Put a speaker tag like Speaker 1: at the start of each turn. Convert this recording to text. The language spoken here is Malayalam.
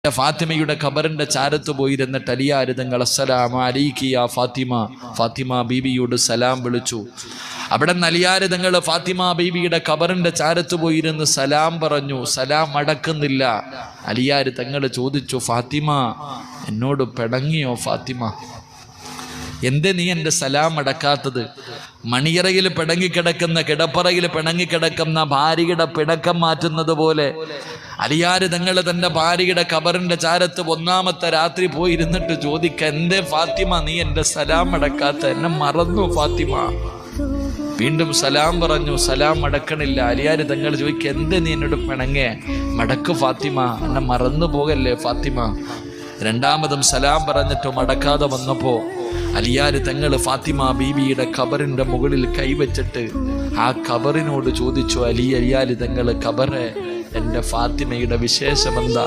Speaker 1: ഫാത്തിമയുടെ ഖബറിന്റെ ചാരത്ത് പോയിരുന്നിട്ട് അലിയാര് തങ്ങൾ അസ്സലാമു അലൈക്കി യാ ഫാത്തിമ, ഫാത്തിമ ബീബിയോട് സലാം വിളിച്ചു. അവിടെ അലിയാര് തങ്ങൾ ഫാത്തിമ ബീബിയുടെ ഖബറിന്റെ ചാരത്ത് പോയിരുന്ന് സലാം പറഞ്ഞു. സലാം അടക്കുന്നില്ല. അലിയാര് തങ്ങൾ ചോദിച്ചു, ഫാത്തിമ എന്നോട് പിണങ്ങിയോ ഫാത്തിമ? എന്തേ നീ എൻ്റെ സലാം അടക്കാത്തത്? മണിയറയിൽ പിണങ്ങിക്കിടക്കുന്ന, കിടപ്പറയിൽ പിണങ്ങിക്കിടക്കുന്ന ഭാര്യയുടെ പിണക്കം മാറ്റുന്നത് പോലെ അലിയാര് തങ്ങൾ തൻ്റെ ഭാര്യയുടെ ഖബറിന്റെ ചാരത്ത് ഒന്നാമത്തെ രാത്രി പോയിരുന്നിട്ട് ചോദിക്ക, എന്തേ ഫാത്തിമ നീ എൻ്റെ സലാം അടക്കാത്ത? എന്നെ മറന്നു ഫാത്തിമ? വീണ്ടും സലാം പറഞ്ഞു. സലാം അടക്കണില്ല. അലിയാര് തങ്ങൾ ചോദിക്ക, എന്തേ നീ എന്നോട് പിണങ്ങേ? മടക്ക് ഫാത്തിമ, എന്നെ മറന്നു പോകല്ലേ ഫാത്തിമ? രണ്ടാമതും സലാം പറഞ്ഞിട്ടും അടക്കാതെ വന്നപ്പോ അലിയാര് തങ്ങൾ ഫാത്തിമ ബീബിയുടെ ഖബറിന്റെ മുകളിൽ കൈവച്ചിട്ട് ആ ഖബറിനോട് ചോദിച്ചു, അലിയാര് തങ്ങൾ ഖബറെ, എൻ്റെ ഫാത്തിമയുടെ വിശേഷം എന്താ?